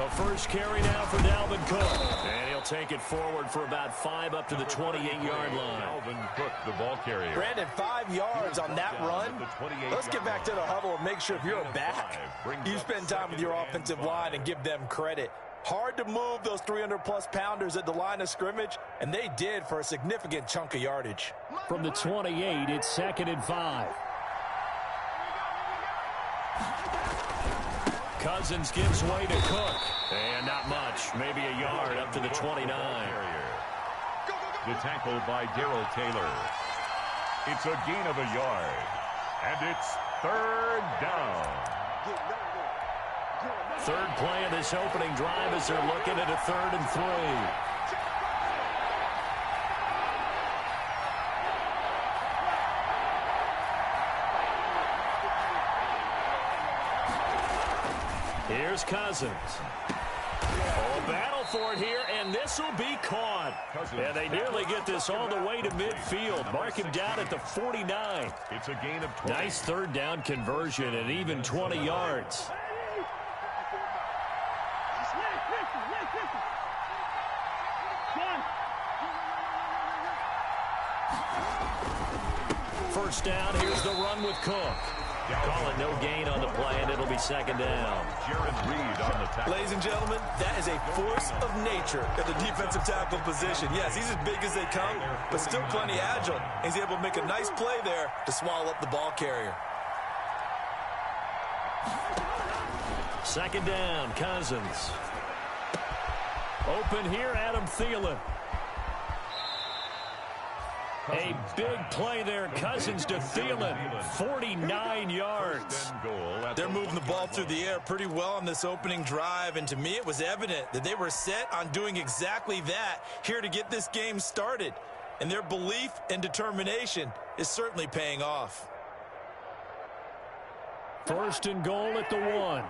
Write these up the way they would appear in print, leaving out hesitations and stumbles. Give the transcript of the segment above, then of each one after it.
The first carry now for Dalvin Cook. And he'll take it forward for about 5 up to the 28-yard line. Dalvin Cook, the ball carrier. Brandon, 5 yards on that run. Let's get back to the huddle and make sure if you're a back, you spend time with your offensive line and give them credit. Hard to move those 300-plus pounders at the line of scrimmage, and they did for a significant chunk of yardage. From the 28, it's 2nd and 5. Cousins gives way to Cook. And not much. Maybe a yard up to the 29. The tackle by Darrell Taylor. It's a gain of a yard. And it's 3rd down. Third play of this opening drive as they're looking at a 3rd and 3. Here's Cousins. Oh, battle for it here, and this will be caught. And they nearly get this all the way to midfield. Mark him down at the 49. It's a gain of 20. Nice 3rd down conversion and even 20 yards. First down, here's the run with Cook. Call it no gain on the play, and it'll be 2nd down. Ladies and gentlemen, that is a force of nature at the defensive tackle position. Yes, he's as big as they come, but still plenty agile. He's able to make a nice play there to swallow up the ball carrier. 2nd down, Cousins. Open here, Adam Thielen. A big play there, Cousins to Thielen, 49 yards. They're moving the ball through the air pretty well on this opening drive, and to me it was evident that they were set on doing exactly that here to get this game started. And their belief and determination is certainly paying off. 1st and goal at the 1.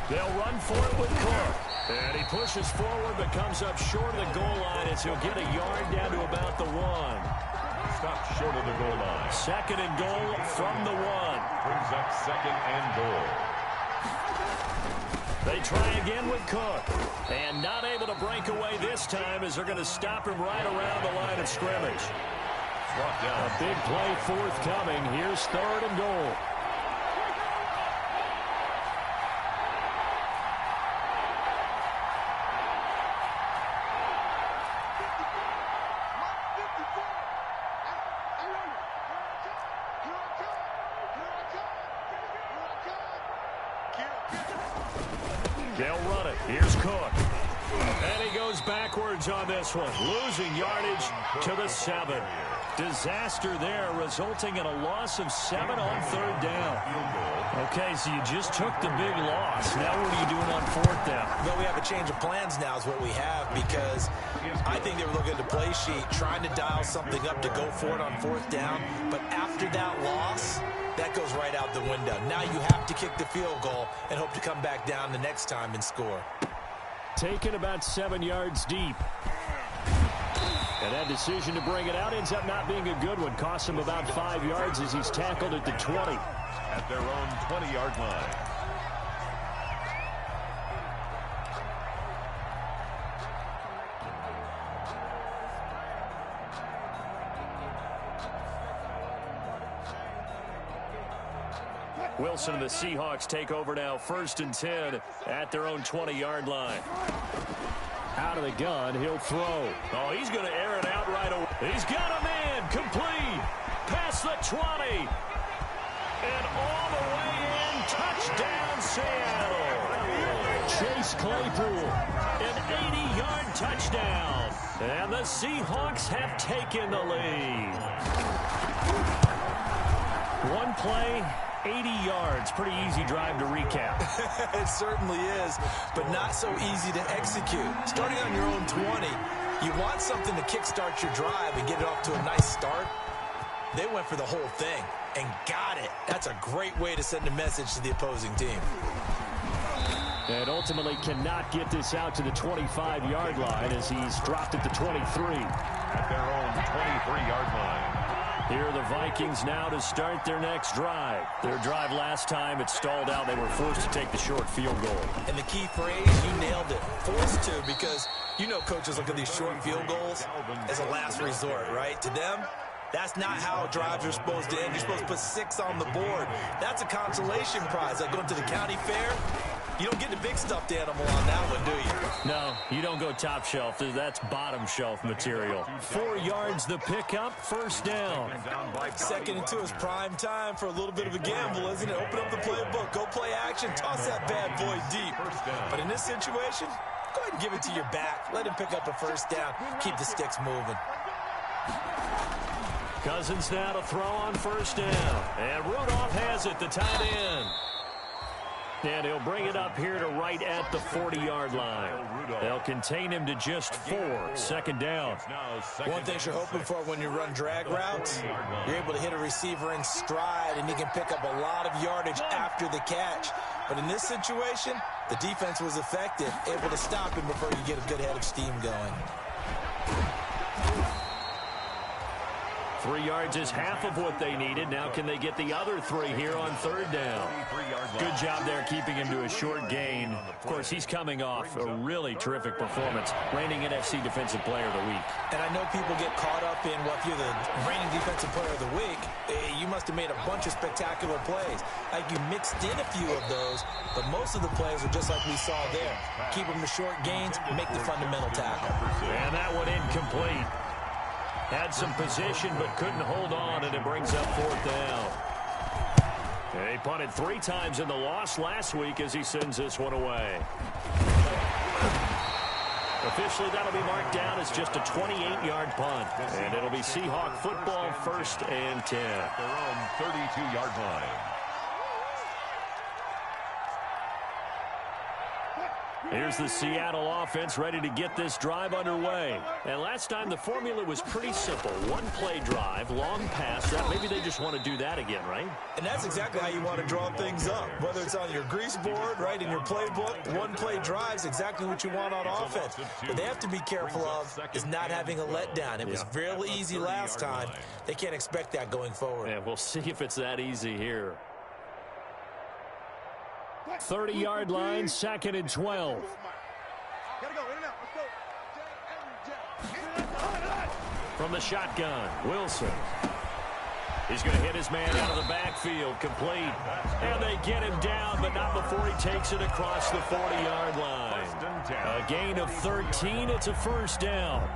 They'll run for it with Cook. And he pushes forward but comes up short of the goal line as he'll get a yard down to about the 1. Stop short of the goal line. 2nd and goal from the 1. Brings up 2nd and goal. They try again with Cook. And not able to break away this time as they're going to stop him right around the line of scrimmage. A big play forthcoming. Here's 3rd and goal. They'll run it. Here's Cook. And he goes backwards on this one, losing yardage to the 7. Disaster there, resulting in a loss of 7 on 3rd down. Okay, so you just took the big loss. Now what are you doing on 4th down? Well, we have a change of plans now is what we have, because I think they were looking at the play sheet, trying to dial something up to go for it on 4th down. But after that loss, that goes right out the window. Now you have to kick the field goal and hope to come back down the next time and score. Taken about 7 yards deep. And that decision to bring it out ends up not being a good one. Costs him about 5 yards as he's tackled at the 20. At their own 20-yard line. Wilson and the Seahawks take over now, 1st and 10 at their own 20-yard line. Out of the gun, he'll throw. Oh, he's going to air it out right away. He's got a man, complete, past the 20. And all the way in, touchdown Seattle. Chase Claypool, an 80-yard touchdown. And the Seahawks have taken the lead. One play, 80 yards. Pretty easy drive to recap. It certainly is, but not so easy to execute. Starting on your own 20, you want something to kickstart your drive and get it off to a nice start. They went for the whole thing and got it. That's a great way to send a message to the opposing team. And ultimately cannot get this out to the 25-yard line as he's dropped at the 23. At their own 23-yard line. Here are the Vikings now to start their next drive. Their drive last time, it stalled out. They were forced to take the short field goal. And the key phrase, you nailed it, forced to, because you know coaches look at these short field goals as a last resort, right? To them, that's not how drives are supposed to end. You're supposed to put 6 on the board. That's a consolation prize. Like going to the county fair, you don't get the big stuffed animal on that one, do you? No, you don't go top shelf. That's bottom shelf material. 4 yards the pickup, first down. 2nd and 2 is prime time for a little bit of a gamble, isn't it? Open up the playbook, go play action, toss that bad boy deep. But in this situation, go ahead and give it to your back. Let him pick up a first down. Keep the sticks moving. Cousins now to throw on first down. And Rudolph has it, the tight end. And he'll bring it up here to right at the 40-yard line. They'll contain him to just 4. Second down. One thing you're hoping for when you run drag routes, you're able to hit a receiver in stride, and he can pick up a lot of yardage after the catch. But in this situation, the defense was effective, able to stop him before you get a good head of steam going. 3 yards is half of what they needed. Now can they get the other 3 here on third down? Good job there keeping him to a short gain. Of course, he's coming off a really terrific performance, reigning NFC Defensive Player of the Week. And I know people get caught up in, well, if you're the reigning Defensive Player of the Week, you must have made a bunch of spectacular plays. Like you mixed in a few of those, but most of the plays are just like we saw there. Keep them to short gains, make the fundamental tackle. And that one incomplete. Had some position but couldn't hold on, and it brings up 4th down. And he punted 3 times in the loss last week as he sends this one away. Officially, that'll be marked down as just a 28-yard punt. And it'll be Seahawk football, 1st and 10. Their own 32-yard line. Here's the Seattle offense ready to get this drive underway. And last time the formula was pretty simple. 1-play drive, long pass. Maybe they just want to do that again, right? And that's exactly how you want to draw things up. Whether it's on your grease board, right, in your playbook, 1-play drive is exactly what you want on offense. What they have to be careful of is not having a letdown. It was fairly easy last time. They can't expect that going forward. Yeah, we'll see if it's that easy here. 30-yard line, 2nd and 12. From the shotgun, Wilson. He's going to hit his man out of the backfield, complete. And they get him down, but not before he takes it across the 40-yard line. A gain of 13, it's a first down.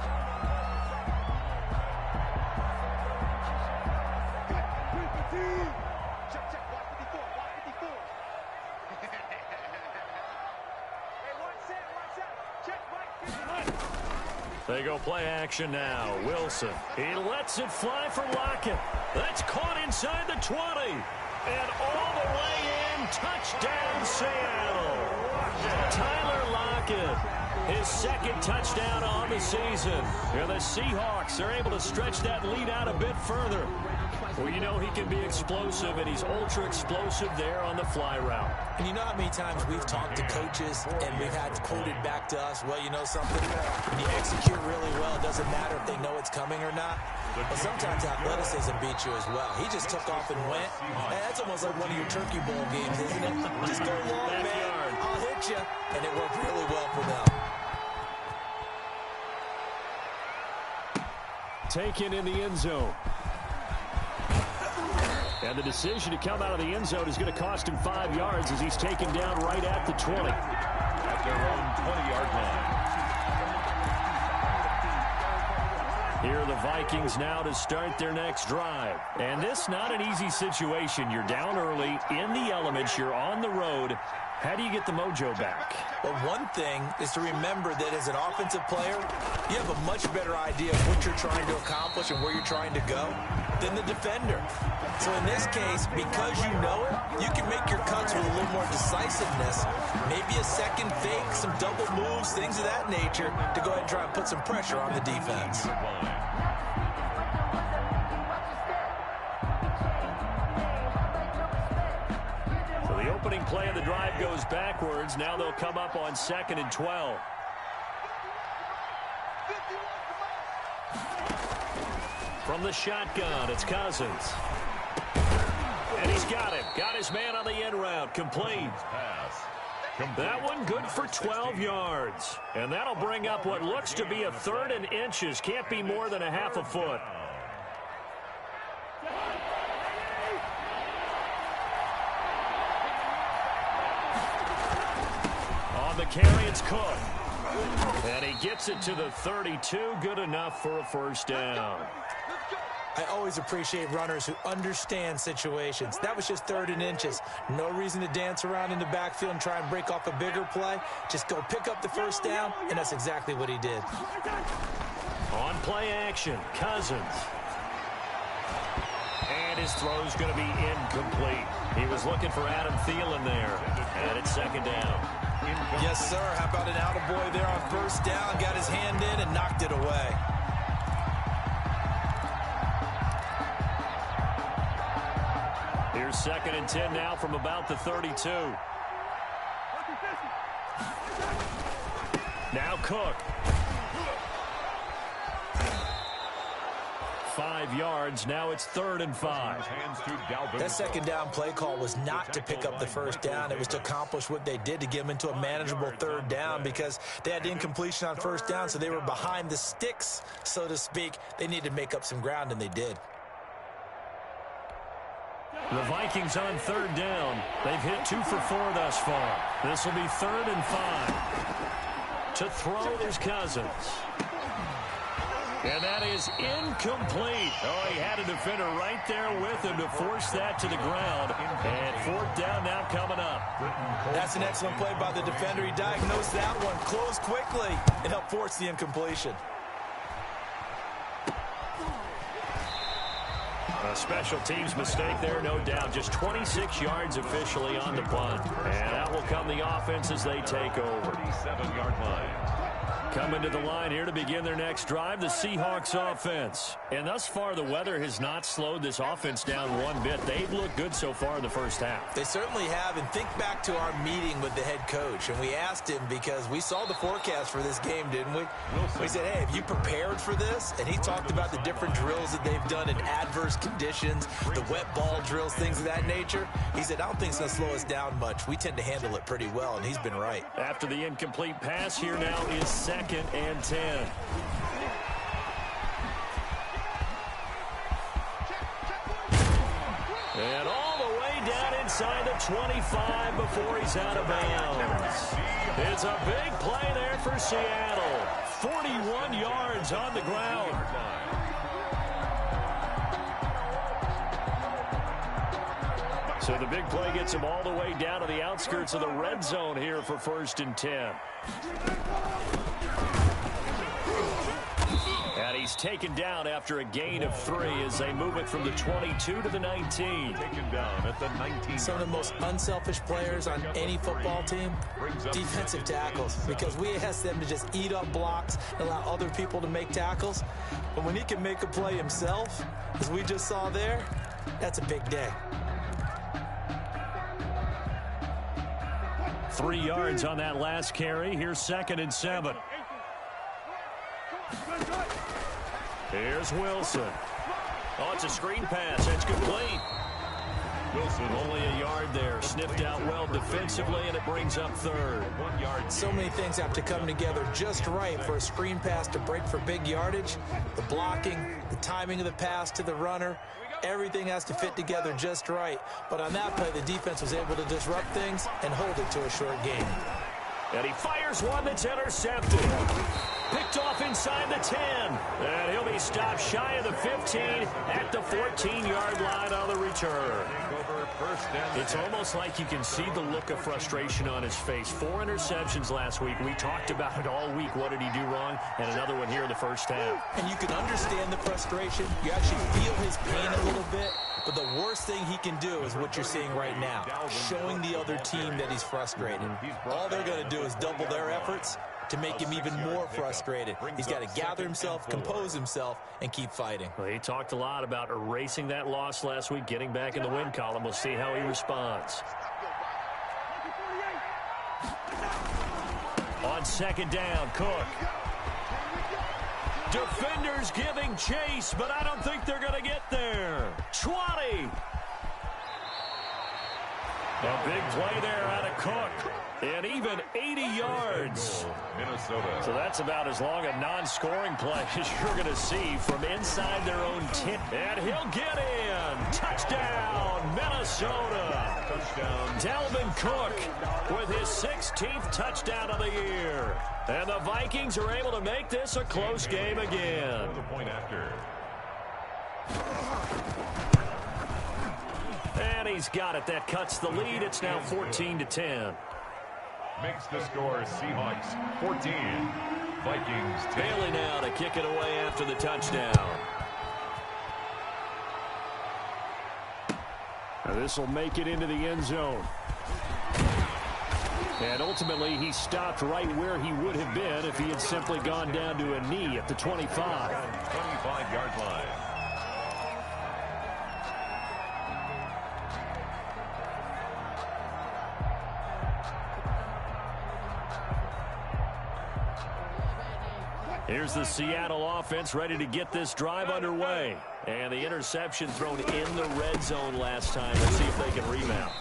They go play action now. Wilson. He lets it fly for Lockett. That's caught inside the 20. And all the way in. Touchdown, Seattle. Tyler Lockett. His 2nd touchdown on the season. And the Seahawks are able to stretch that lead out a bit further. Well, you know he can be explosive, and he's ultra explosive there on the fly route. And you know how many times we've talked to coaches and we've had quoted back to us, well, you know something? When you execute really well, it doesn't matter if they know it's coming or not. But sometimes athleticism beats you as well. He just took off and went. Hey, that's almost like one of your Turkey Bowl games, isn't it? Just go long, man. I'll hit you. And it worked really well for them. Taken in the end zone. And the decision to come out of the end zone is going to cost him 5 yards as he's taken down right at the 20. At their own 20-yard line. Here are the Vikings now to start their next drive. And this not an easy situation. You're down early, in the elements, you're on the road. How do you get the mojo back? Well, one thing is to remember that as an offensive player, you have a much better idea of what you're trying to accomplish and where you're trying to go than the defender. So in this case, because you know it, you can make your cuts with a little more decisiveness, maybe a second fake, some double moves, things of that nature, to go ahead and try and put some pressure on the defense. Opening play of the drive goes backwards. Now they'll come up on 2nd and 12. From the shotgun, it's Cousins. And he's got him. Got his man on the end route. Complete. That one good for 12 yards. And that'll bring up what looks to be a 3rd and inches. Can't be more than a half a foot. On the carry, it's Cook. And he gets it to the 32. Good enough for a first down. I always appreciate runners who understand situations. That was just 3rd and inches. No reason to dance around in the backfield and try and break off a bigger play. Just go pick up the first down, and that's exactly what he did. On play action, Cousins. And his throw's going to be incomplete. He was looking for Adam Thielen there. And it's 2nd down. Yes, sir. How about an attaboy there on first down? Got his hand in and knocked it away. Here's 2nd and 10 now from about the 32. Now Cook. 5 yards. Now it's 3rd and 5. That 2nd down play call was not to pick up the first down. It was to accomplish what they did to get them into a manageable 3rd down because they had incompletion on first down, so they were behind the sticks, so to speak. They needed to make up some ground, and they did. The Vikings on 3rd down. They've hit 2 for 4 thus far. This will be 3rd and 5. To throw is Cousins. And that is incomplete. Oh, he had a defender right there with him to force that to the ground. And 4th down now coming up. That's an excellent play by the defender. He diagnosed that one, closed quickly, and helped force the incompletion. A special teams mistake there, no doubt. Just 26 yards officially on the punt. And that will come the offense as they take over. 37-yard line. Coming to the line here to begin their next drive, the Seahawks offense. And thus far, the weather has not slowed this offense down one bit. They've looked good so far in the first half. They certainly have. And think back to our meeting with the head coach. And we asked him because we saw the forecast for this game, didn't we? We said, hey, have you prepared for this? And he talked about the different drills that they've done in adverse conditions, the wet ball drills, things of that nature. He said, I don't think it's going to slow us down much. We tend to handle it pretty well, and he's been right. After the incomplete pass, here now is 2nd and 10. And all the way down inside the 25 before he's out of bounds. It's a big play there for Seattle. 41 yards on the ground. So the big play gets him all the way down to the outskirts of the red zone here for 1st and 10. And he's taken down after a gain of 3 as they move it from the 22 to the 19. Taken down at the 19. Some of the most unselfish players on any football team, defensive tackles, because we ask them to just eat up blocks and allow other people to make tackles. But when he can make a play himself, as we just saw there, that's a big day. 3 yards on that last carry. Here's 2nd and 7. Here's Wilson. Oh, it's a screen pass. It's complete. Wilson only a yard there. Sniffed out well defensively, and it brings up 3rd. 1 yard. So many things have to come together just right for a screen pass to break for big yardage. The blocking, the timing of the pass to the runner, everything has to fit together just right. But on that play, the defense was able to disrupt things and hold it to a short gain. And he fires one that's intercepted. Picked off inside the 10. And he'll be stopped shy of the 15 at the 14-yard line on the return. It's almost like you can see the look of frustration on his face. 4 interceptions last week. We talked about it all week. What did he do wrong? And another one here in the first half. And you can understand the frustration. You actually feel his pain a little bit. But the worst thing he can do is what you're seeing right now, showing the other team that he's frustrated. All they're going to do is double their efforts to make him even more frustrated. He's got to gather himself, compose himself, and keep fighting. Well, he talked a lot about erasing that loss last week, getting back in the win column. We'll see how he responds. On 2nd down, Cook. Defenders giving chase, but I don't think they're going to get there. 20. A big play there out of Cook. And even 80 yards. Minnesota. So that's about as long a non-scoring play as you're going to see from inside their own 10. And he'll get in. Touchdown, Minnesota. Touchdown. Dalvin Cook with his 16th touchdown of the year. And the Vikings are able to make this a close game again. The point after. And he's got it. That cuts the lead. It's now 14-10. Makes the score Seahawks 14, Vikings 10. Bailey now to kick it away after the touchdown. Now this will make it into the end zone. And ultimately he stopped right where he would have been if he had simply gone down to a knee at the 25. 25-yard line. Here's the Seattle offense ready to get this drive underway. And the interception thrown in the red zone last time. Let's see if they can rebound.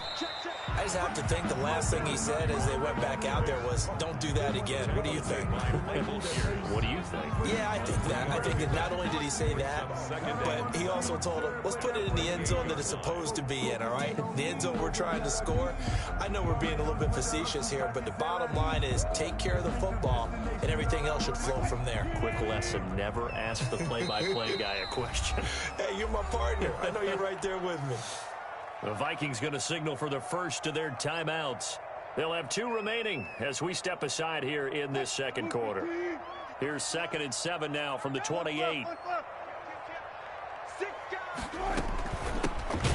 I just have to think the last thing he said as they went back out there was, don't do that again. What do you think? What do you think? Yeah, I think that. I think that not only did he say that, but he also told him, let's put it in the end zone that it's supposed to be in, all right? The end zone we're trying to score. I know we're being a little bit facetious here, but the bottom line is take care of the football, and everything else should flow from there. Quick lesson, never ask the play-by-play guy a question. Hey, you're my partner. I know you're right there with me. The Vikings going to signal for the first of their timeouts. They'll have 2 remaining as we step aside here in this second quarter. Here's 2nd and 7 now from the 28.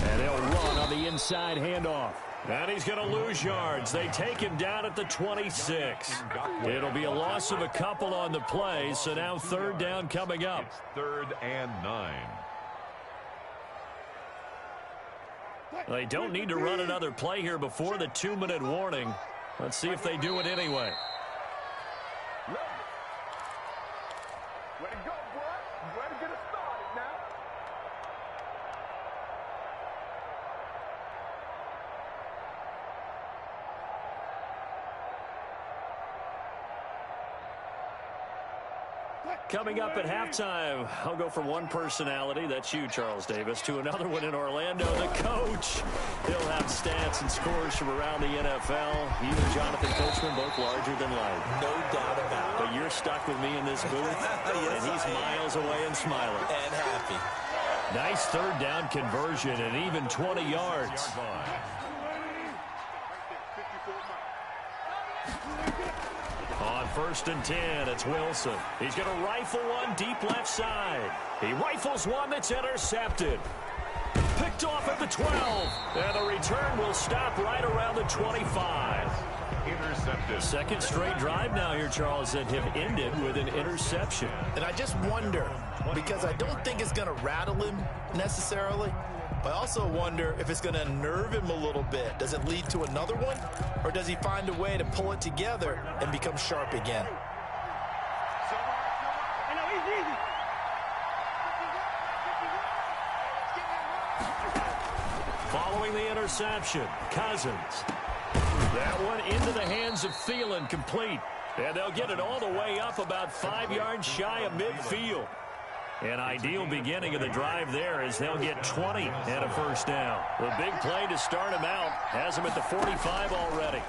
And they'll run on the inside handoff. And he's going to lose yards. They take him down at the 26. It'll be a loss of a couple on the play, so now 3rd down coming up. It's 3rd and 9. They don't need to run another play here before the 2-minute warning. Let's see if they do it anyway. Way to go, boy. Way to get it started now. Coming up at halftime, I'll go from one personality, that's you, Charles Davis, to another one in Orlando, the coach. He'll have stats and scores from around the NFL. He and Jonathan Coachman, both larger than life. No doubt about it. But you're stuck with me in this booth, Yes, and he's miles away and smiling. And happy. Nice 3rd down conversion and even 20 yards. On 1st and 10, it's Wilson. He's going to rifle one deep left side. He rifles one that's intercepted. Picked off at the 12. And the return will stop right around the 25. Intercepted. 2nd straight drive now here, Charles, that have ended with an interception. And I just wonder, because I don't think it's going to rattle him necessarily, but I also wonder if it's going to unnerve him a little bit. Does it lead to another one? Or does he find a way to pull it together and become sharp again? Following the interception, Cousins. That one into the hands of Thielen, complete. And they'll get it all the way up about 5 yards shy of midfield. An ideal beginning of the drive there as they'll get 20 and a 1st down. The big play to start him out has him at the 45 already.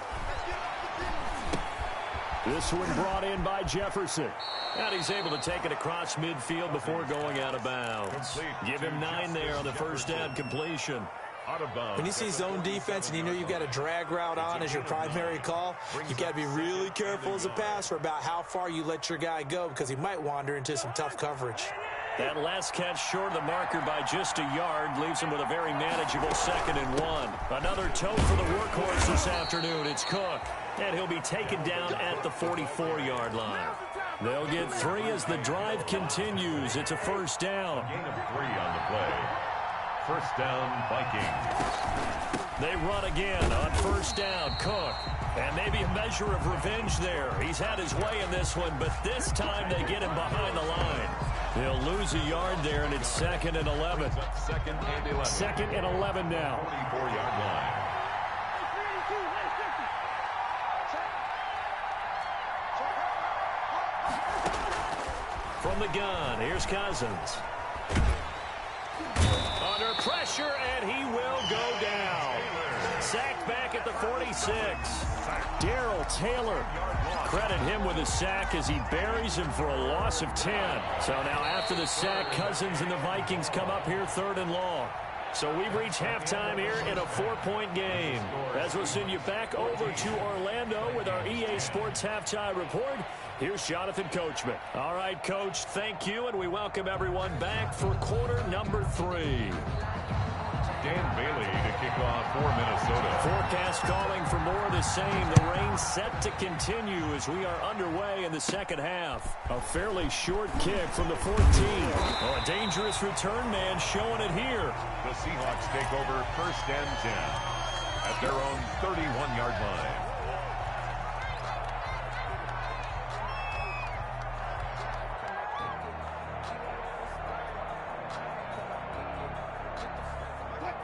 This one brought in by Jefferson. And he's able to take it across midfield before going out of bounds. Give him 9 there on the 1st down completion. Out of bounds. When you see zone defense and you know you've got a drag route on as your primary call, you've got to be really careful as a passer about how far you let your guy go because he might wander into some tough coverage. That last catch short of the marker by just a yard leaves him with a very manageable 2nd and 1. Another toe for the workhorse this afternoon. It's Cook, and he'll be taken down at the 44-yard line. They'll get 3 as the drive continues. It's a 1st down. Gain of 3 on the play. first down, Vikings. They run again on first down. Cook. And maybe a measure of revenge there. He's had his way in this one, but this time they get him behind the line. He'll lose a yard there, and it's 2nd and 11. Second and 11. 2nd and 11 now. 44-yard line. From the gun, here's Cousins. Under pressure, and he will go down. Sacked back at the 46. Darrell Taylor. Credit him with a sack as he buries him for a loss of 10. So now after the sack, Cousins and the Vikings come up here 3rd and long. So we've reached halftime here in a 4-point game. As we'll send you back over to Orlando with our EA Sports Halftime Report, here's Jonathan Coachman. All right, Coach, thank you, and we welcome everyone back for quarter number 3. Dan Bailey to kick off for Minnesota. Forecast calling for more of the same. The rain set to continue as we are underway in the second half. A fairly short kick from the 14. Oh, a dangerous return man showing it here. The Seahawks take over first and 10 at their own 31-yard line.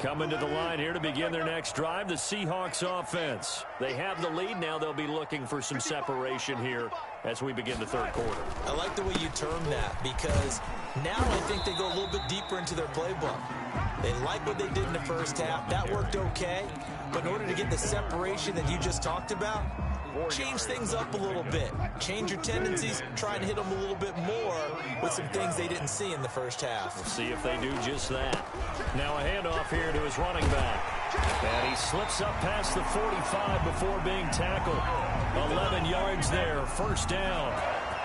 Coming to the line here to begin their next drive, the Seahawks offense. They have the lead. Now they'll be looking for some separation here as we begin the third quarter. I like the way you term that because now I think they go a little bit deeper into their playbook. They like what they did in the first half. That worked okay. But in order to get the separation that you just talked about, change things up a little bit. Change your tendencies. Try and hit them a little bit more with some things they didn't see in the first half. We'll see if they do just that. Now a handoff here to his running back. And he slips up past the 45 before being tackled. 11 yards there, first down.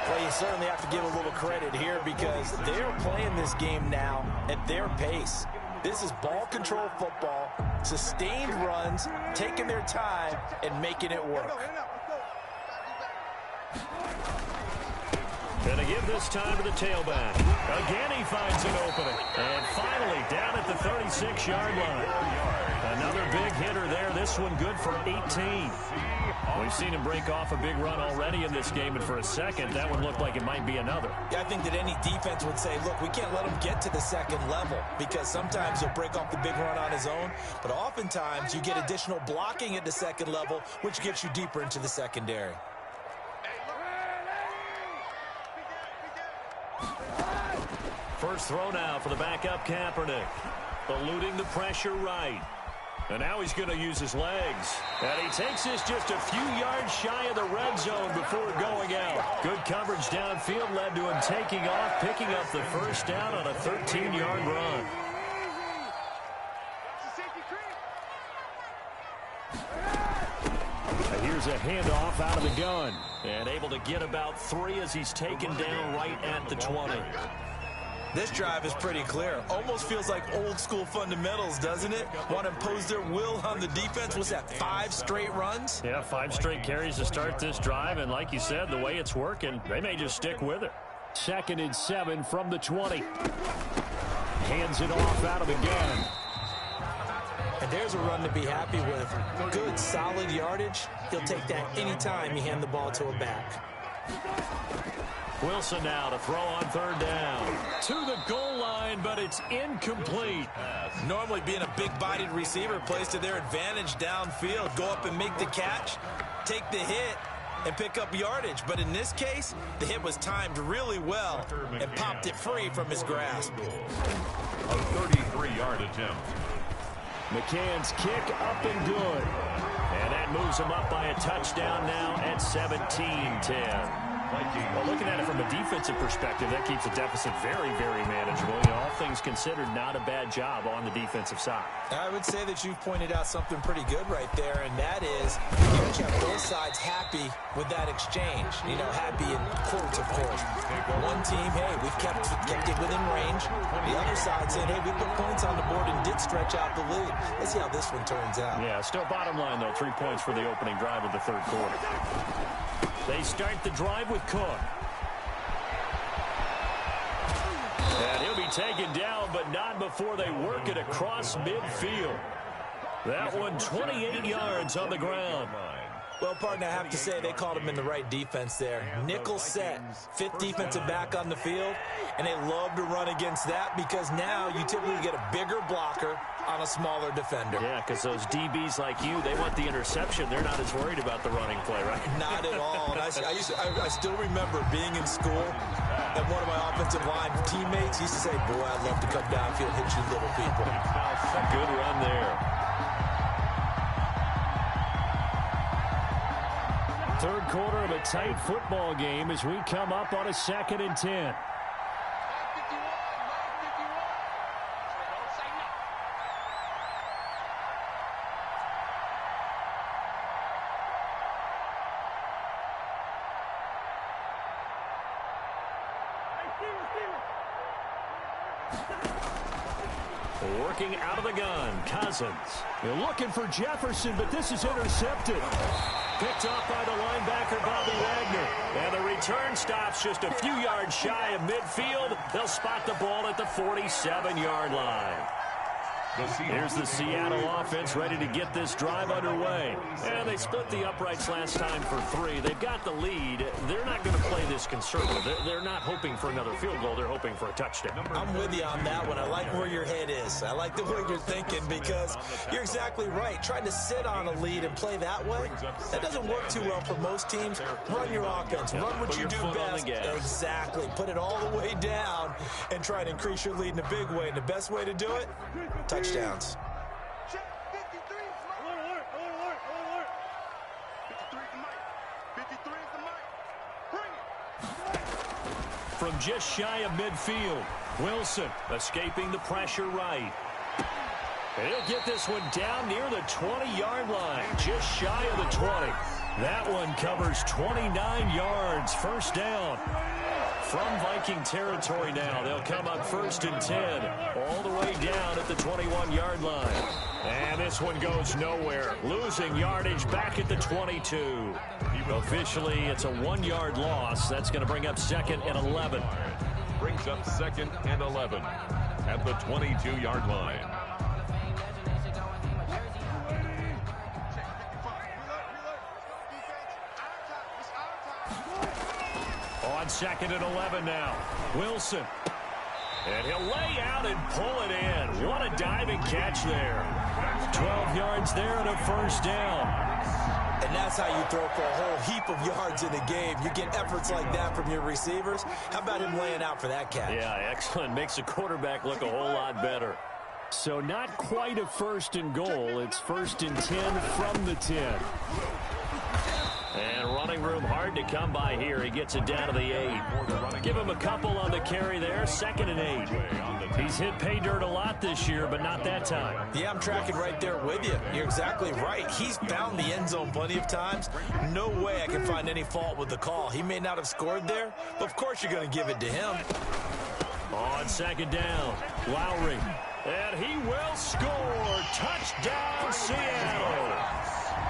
Well, you certainly have to give a little credit here because they're playing this game now at their pace. This is ball control football, sustained runs, taking their time, and making it work. Gonna give this time to the tailback. Again, he finds an opening. And finally, down at the 36-yard line. Another big hitter there. This one good for 18. We've seen him break off a big run already in this game, and for a second, that one looked like it might be another. Yeah, I think that any defense would say, look, we can't let him get to the second level because sometimes he'll break off the big run on his own, but oftentimes you get additional blocking at the second level, which gets you deeper into the secondary. First throw now for the backup Kaepernick. Eluding the pressure right. And now he's going to use his legs. And he takes this just a few yards shy of the red zone before going out. Good coverage downfield led to him taking off, picking up the first down on a 13-yard run. And here's a handoff out of the gun. And able to get about 3 as he's taken down right at the 20. This drive is pretty clear. Almost feels like old school fundamentals, doesn't it? Want to impose their will on the defense. Was that 5 straight runs? Yeah, 5 straight carries to start this drive. And like you said, the way it's working, they may just stick with it. 2nd and 7 from the 20. Hands it off out of the gun. And there's a run to be happy with. Good, solid yardage. He'll take that anytime you hand the ball to a back. Wilson now to throw on 3rd down. To the goal line, but it's incomplete. Normally being a big-bodied receiver plays to their advantage downfield. Go up and make the catch, take the hit, and pick up yardage. But in this case, the hit was timed really well and popped it free from his grasp. A 33-yard attempt. McCann's kick up and good. And that moves him up by a touchdown now at 17-10. Well, looking at it from a defensive perspective, that keeps the deficit very, very manageable. You know, all things considered, not a bad job on the defensive side. I would say that you've pointed out something pretty good right there, and that is you have to have both sides happy with that exchange. You know, happy in quotes, of course. One team, hey, we've kept it within range. The other side saying, hey, we put points on the board and did stretch out the lead. Let's see how this one turns out. Yeah, still bottom line, though, 3 points for the opening drive of the third quarter. They start the drive with Cook. And he'll be taken down, but not before they work it across midfield. That one 28 yards on the ground. Well, partner, I have to say they called him in the right defense there. Nickel set, fifth defensive back on the field, and they love to run against that because now you typically get a bigger blocker on a smaller defender. Yeah, because those DBs like you, they want the interception. They're not as worried about the running play, right? Not at all. And I still remember being in school, and one of my offensive line teammates used to say, boy, I'd love to come downfield and hit you little people. Good run there. Third quarter of a tight football game as we come up on a 2nd and 10. Working out of the gun, Cousins. They're looking for Jefferson, but this is intercepted. Picked off by the linebacker, Bobby Wagner. And the return stops just a few yards shy of midfield. They'll spot the ball at the 47-yard line. Here's the Seattle offense ready to get this drive underway. And they split the uprights last time for 3. They've got the lead. They're not going to play this conservative. They're not hoping for another field goal. They're hoping for a touchdown. I'm with you on that one. I like where your head is. I like the way you're thinking because you're exactly right. Trying to sit on a lead and play that way, that doesn't work too well for most teams. Run your offense. Run what you do best. Exactly. Put it all the way down and try to increase your lead in a big way. And the best way to do it, touchdowns. From just shy of midfield, Wilson escaping the pressure right. He'll get this one down near the 20-yard line, just shy of the 20. That one covers 29 yards, first down. From Viking territory now, they'll come up 1st and 10, all the way down at the 21-yard line. And this one goes nowhere, losing yardage back at the 22. Officially, it's a 1-yard loss. That's going to bring up 2nd and 11. Brings up 2nd and 11 at the 22-yard line. On 2nd and 11 now, Wilson. And he'll lay out and pull it in. What a diving catch there. 12 yards there and a first down. And that's how you throw for a whole heap of yards in a game. You get efforts like that from your receivers. How about him laying out for that catch? Yeah, excellent. Makes the quarterback look a whole lot better. So not quite a 1st and goal. It's 1st and 10 from the 10. And running room hard to come by here. He gets it down to the 8. Give him a couple on the carry there. 2nd and 8. He's hit pay dirt a lot this year, but not that time. Yeah, I'm tracking right there with you. You're exactly right. He's found the end zone plenty of times. No way I can find any fault with the call. He may not have scored there, but of course you're going to give it to him. On 2nd down, Lowry. And he will score. Touchdown, Seattle.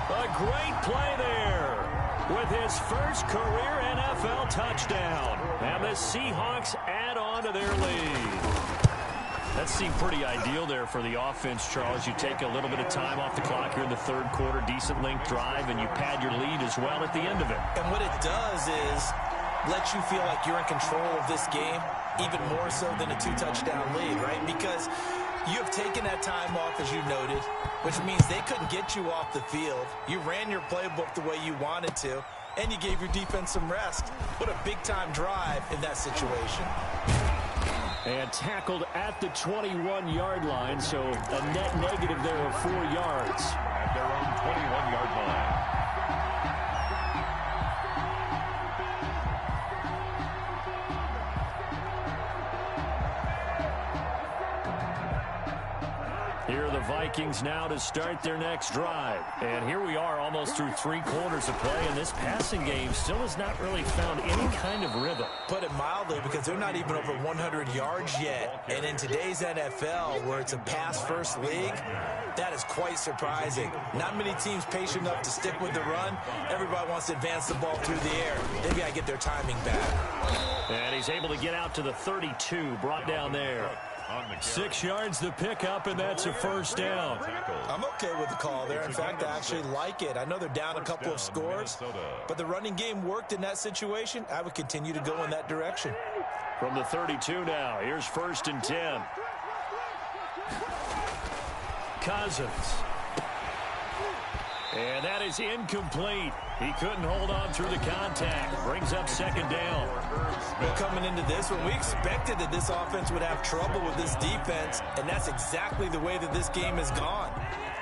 A great play there with his first career NFL touchdown. And the Seahawks add on to their lead. That seemed pretty ideal there for the offense, Charles. You take a little bit of time off the clock here in the 3rd quarter, decent length drive, and you pad your lead as well at the end of it. And what it does is let you feel like you're in control of this game, even more so than a 2-touchdown lead, right? Because you have taken that time off, as you noted, which means they couldn't get you off the field. You ran your playbook the way you wanted to, and you gave your defense some rest. What a big-time drive in that situation. And tackled at the 21-yard line, so a net negative there of 4 yards. At their own 21-yard line. Here are the Vikings now to start their next drive. And here we are almost through 3 quarters of play, and this passing game still has not really found any kind of rhythm. Put it mildly, because they're not even over 100 yards yet. And in today's NFL, where it's a pass-first league, that is quite surprising. Not many teams patient enough to stick with the run. Everybody wants to advance the ball through the air. They've got to get their timing back. And he's able to get out to the 32, brought down there. 6 yards to pick up, and that's a first down. I'm okay with the call there. In fact, I actually like it. I know they're down a couple of scores, but the running game worked in that situation. I would continue to go in that direction. From the 32 now, here's 1st and 10. Cousins. And that is incomplete. He couldn't hold on through the contact. Brings up 2nd down. Well, coming into this one, we expected that this offense would have trouble with this defense, and that's exactly the way that this game has gone.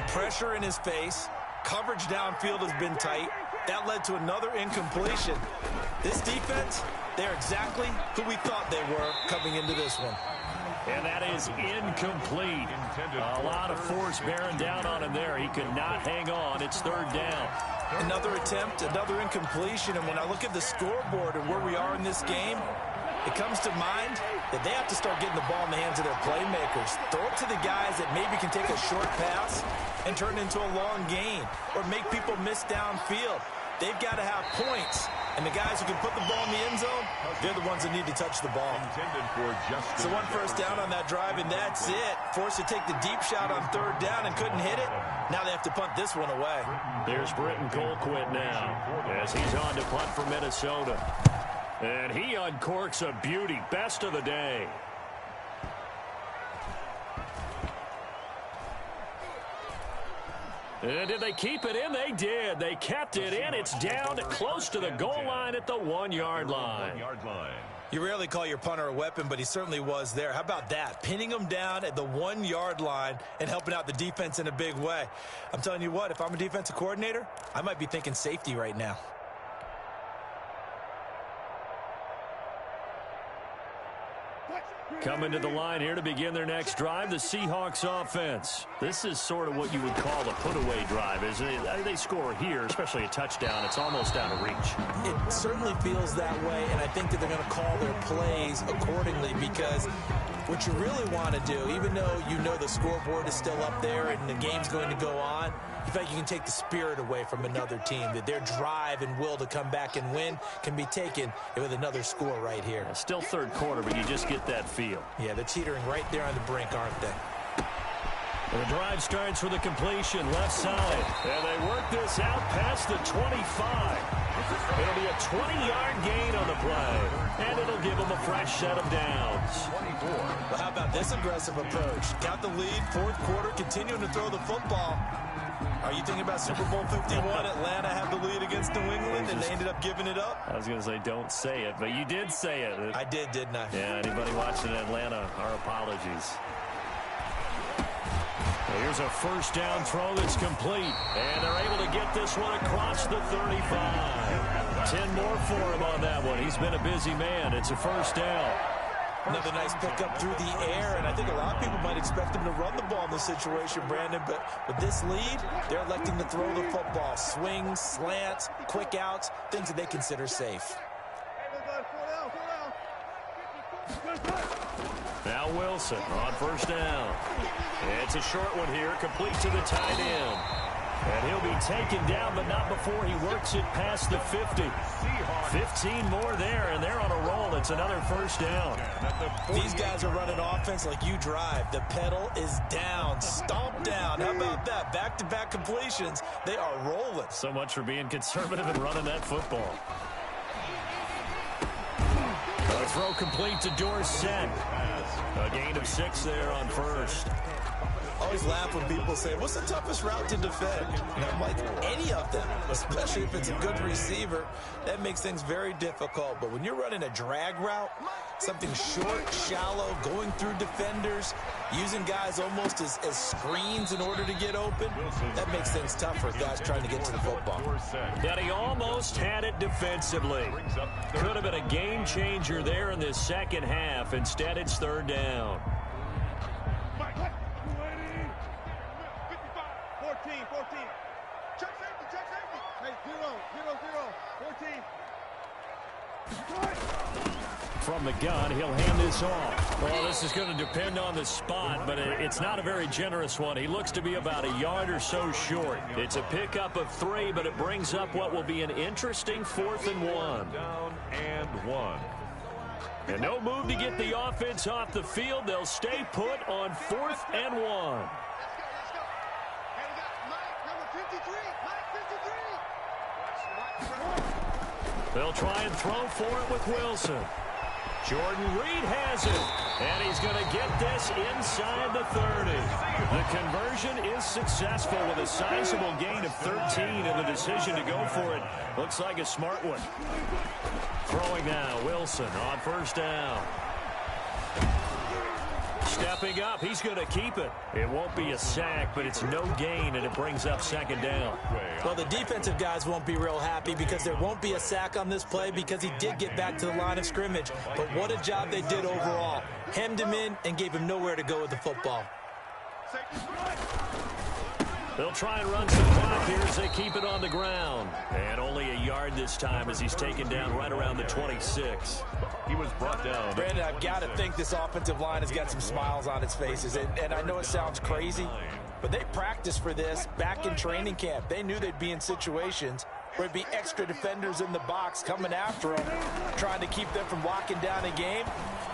Pressure in his face. Coverage downfield has been tight. That led to another incompletion. This defense, they're exactly who we thought they were coming into this one. And that is incomplete. A lot of force bearing down on him there. He could not hang on. It's 3rd down. Another attempt, another incompletion. And when I look at the scoreboard and where we are in this game, it comes to mind that they have to start getting the ball in the hands of their playmakers. Throw it to the guys that maybe can take a short pass and turn it into a long gain or make people miss downfield. They've got to have points. And the guys who can put the ball in the end zone, they're the ones that need to touch the ball. So 1 first down on that drive, and that's it. Forced to take the deep shot on 3rd down and couldn't hit it. Now they have to punt this one away. There's Britton Colquitt now as he's on to punt for Minnesota. And he uncorks a beauty. Best of the day. And did they keep it in? They did. They kept it in. It's down close to the goal line at the 1-yard line. You rarely call your punter a weapon, but he certainly was there. How about that? Pinning him down at the 1-yard line and helping out the defense in a big way. I'm telling you what, if I'm a defensive coordinator, I might be thinking safety right now. Coming to the line here to begin their next drive, the Seahawks offense. This is sort of what you would call a put-away drive. As they score here, especially a touchdown, it's almost out of reach. It certainly feels that way, and I think that they're going to call their plays accordingly because what you really want to do, even though you know the scoreboard is still up there and the game's going to go on, in fact, you can take the spirit away from another team, that their drive and will to come back and win can be taken with another score right here. Still 3rd quarter, but you just get that feel. Yeah, they're teetering right there on the brink, aren't they? The drive starts with a completion, left side. And they work this out past the 25. It'll be a 20-yard gain on the play. And it'll give them a fresh set of downs. Well, how about this aggressive approach? Got the lead, 4th quarter, continuing to throw the football. Are you thinking about Super Bowl 51? Atlanta had the lead against New England, and they ended up giving it up? I was going to say, don't say it, but you did say it. I did, didn't I? Yeah, anybody watching Atlanta, our apologies. Well, here's a 1st down throw that's complete, and they're able to get this one across the 35. 10 more for him on that one. He's been a busy man. It's a 1st down. Another nice pickup through the air, and I think a lot of people might expect him to run the ball in this situation, Brandon, but with this lead, they're electing to throw the football. Swings, slants, quick outs, things that they consider safe. Now Wilson on 1st down. It's a short one here, complete to the tight end. And he'll be taken down, but not before he works it past the 50. 15 more there, and they're on a roll. It's another 1st down. These guys are running offense like you drive. The pedal is down, stomp down. How about that? Back-to-back completions. They are rolling. So much for being conservative and running that football. A throw complete to Dorsett. A gain of 6 there on 1st. Always laugh when people say, what's the toughest route to defend? And I'm like, any of them, especially if it's a good receiver. That makes things very difficult. But when you're running a drag route, something short, shallow, going through defenders, using guys almost as screens in order to get open, that makes things tough for guys trying to get to the football. That he almost had it defensively. Could have been a game changer there in this 2nd half. Instead, it's 3rd down. 14. Check safety. Hey, 0. 14. From the gun, he'll hand this off. Well, this is going to depend on the spot, but it's not a very generous one. He looks to be about a yard or so short. It's a pickup of 3, but it brings up what will be an interesting 4th and 1. Down and 1. And no move to get the offense off the field. They'll stay put on 4th and 1. Let's go. Hey, we got Mike, number 53. Mike 53. They'll try and throw for it with Wilson. Jordan Reed has it, and he's going to get this inside the 30. The conversion is successful with a sizable gain of 13, and the decision to go for it looks like a smart one. Throwing now, Wilson on 1st down. Stepping up, he's going to keep it. It won't be a sack, but it's no gain, and it brings up 2nd down. Well, the defensive guys won't be real happy because there won't be a sack on this play because he did get back to the line of scrimmage. But what a job they did overall. Hemmed him in and gave him nowhere to go with the football. They'll try and run some clock here as they keep it on the ground. And only a yard this time as he's taken down right around the 26. He was brought down. Brandon, I've got to think this offensive line has got some smiles on its faces. And I know it sounds crazy, but they practiced for this back in training camp. They knew they'd be in situations where there'd be extra defenders in the box coming after them, trying to keep them from locking down a game.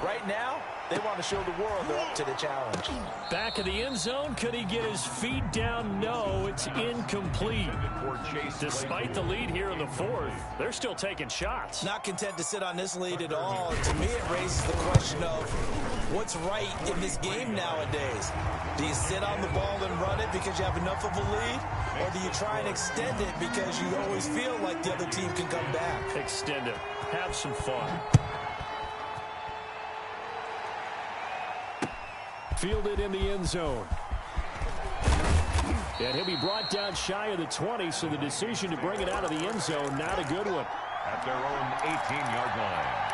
Right now, they want to show the world they're up to the challenge. Back of the end zone, could he get his feet down? No, it's incomplete. Despite the lead here in the 4th, they're still taking shots. Not content to sit on this lead at all. To me, it raises the question of what's right in this game nowadays. Do you sit on the ball and run it because you have enough of a lead? Or do you try and extend it because you always feel like the other team can come back? Extend it. Have some fun. Fielded in the end zone. And he'll be brought down shy of the 20, so the decision to bring it out of the end zone, not a good one. At their own 18-yard line.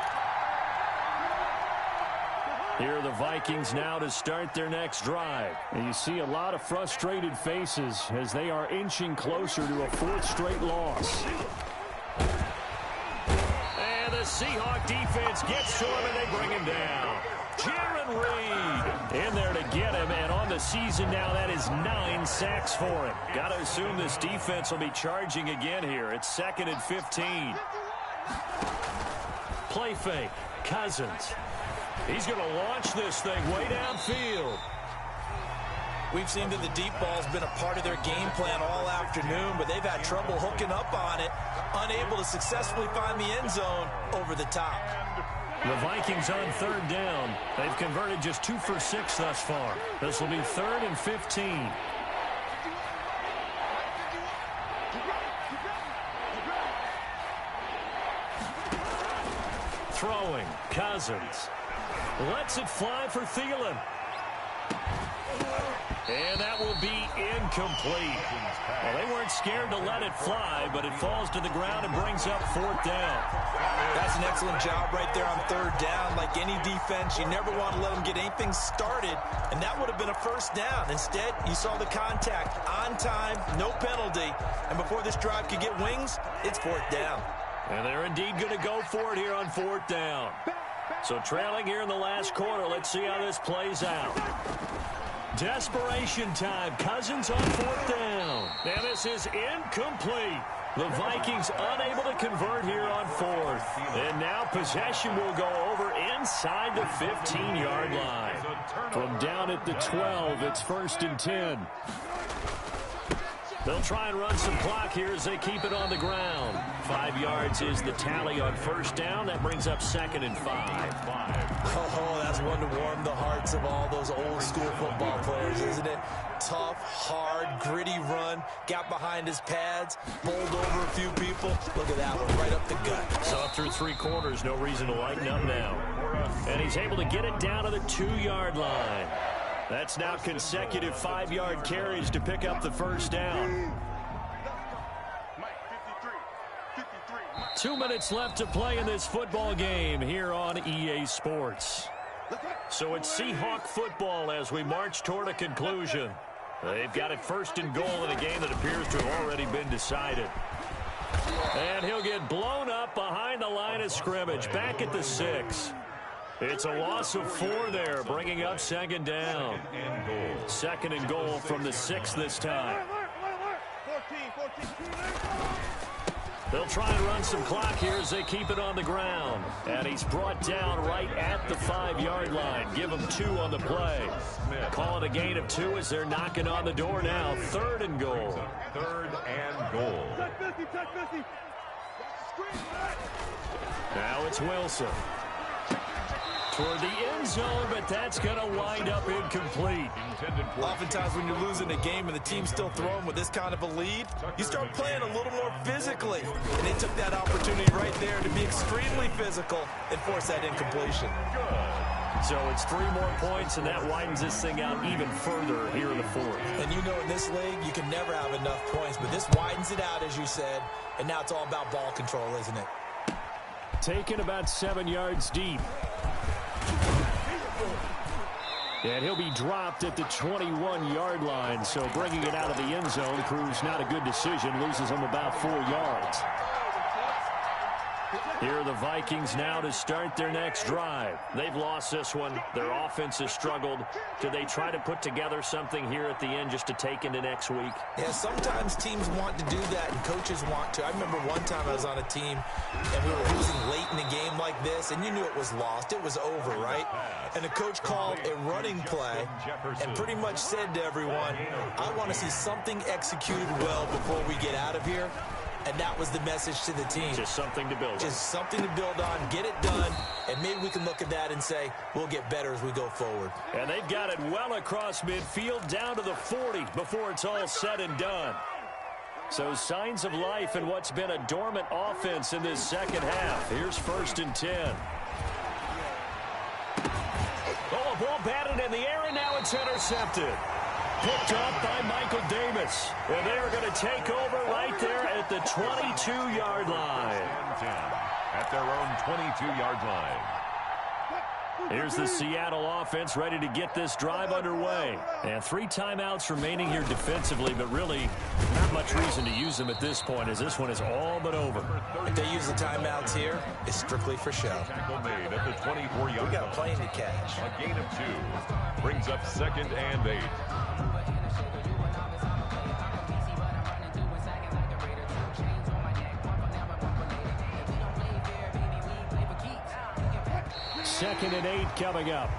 Here are the Vikings now to start their next drive. And you see a lot of frustrated faces as they are inching closer to a 4th straight loss. And the Seahawk defense gets to him, and they bring him down. Jaron Reed in there to get him, and on the season now, that is 9 sacks for him. Got to assume this defense will be charging again here. It's 2nd and 15. Play fake. Cousins. He's going to launch this thing way downfield. We've seen that the deep ball's been a part of their game plan all afternoon, but they've had trouble hooking up on it, unable to successfully find the end zone over the top. The Vikings on 3rd down. They've converted just 2 for 6 thus far. This will be 3rd and 15. Throwing. Cousins. Lets it fly for Thielen. And that will be incomplete. Well, they weren't scared to let it fly, but it falls to the ground and brings up 4th down. That's an excellent job right there on 3rd down. Like any defense, you never want to let them get anything started, and that would have been a 1st down. Instead, you saw the contact on time, no penalty, and before this drive could get wings, it's 4th down. And they're indeed going to go for it here on 4th down. So trailing here in the last quarter, let's see how this plays out. Desperation time. Cousins on 4th down. And this is incomplete. The Vikings unable to convert here on 4th. And now possession will go over inside the 15-yard line. From down at the 12, it's 1st and 10. They'll try and run some clock here as they keep it on the ground. 5 yards is the tally on 1st down. That brings up 2nd and 5. Oh, that's one to warm the hearts of all those old school football players, isn't it? Tough, hard, gritty run. Got behind his pads, bowled over a few people. Look at that one, right up the gut. So up through 3 quarters, no reason to lighten up now. And he's able to get it down to the 2-yard line. That's now consecutive 5-yard carries to pick up the 1st down. 2 minutes left to play in this football game here on EA Sports. So it's Seahawk football as we march toward a conclusion. They've got it first and goal in a game that appears to have already been decided. And he'll get blown up behind the line of scrimmage, back at the 6. It's a loss of 4 there, bringing up second down. Second and goal from the 6 this time. They'll try and run some clock here as they keep it on the ground. And he's brought down right at the 5-yard line. Give him 2 on the play. Call it a gain of 2 as they're knocking on the door now. Third and goal. Third and goal. Now it's Wilson. Toward the end zone, but that's going to wind up incomplete. Oftentimes when you're losing a game and the team's still throwing with this kind of a lead, you start playing a little more physically. And they took that opportunity right there to be extremely physical and force that incompletion. So it's 3 more points, and that widens this thing out even further here in the 4th. And you know in this league, you can never have enough points, but this widens it out, as you said, and now it's all about ball control, isn't it? Taken about 7 yards deep. And he'll be dropped at the 21-yard line, so bringing it out of the end zone proves not a good decision, loses him about 4 yards. Here are the Vikings now to start their next drive. They've lost this one. Their offense has struggled. Do they try to put together something here at the end just to take into next week? Yeah, sometimes teams want to do that and coaches want to. I remember one time I was on a team and we were losing late in a game like this, and you knew it was lost. It was over, right? And the coach called a running play and pretty much said to everyone, I want to see something executed well before we get out of here. And that was the message to the team. Just something to build on. Just something to build on, get it done, and maybe we can look at that and say, we'll get better as we go forward. And they've got it well across midfield down to the 40 before it's all said and done. So signs of life in what's been a dormant offense in this second half. Here's 1st and 10. Oh, a ball batted in the air, and now it's intercepted. Picked up by Michael Davis. And they are going to take over right there at the 22-yard line. At their own 22-yard line. Here's the Seattle offense ready to get this drive underway. And 3 timeouts remaining here defensively, but really not much reason to use them at this point, as this one is all but over. If they use the timeouts here, it's strictly for show. Tackle made at the 24-yard line. We got a plane to catch. A gain of 2 brings up 2nd and 8. Second and 8 coming up.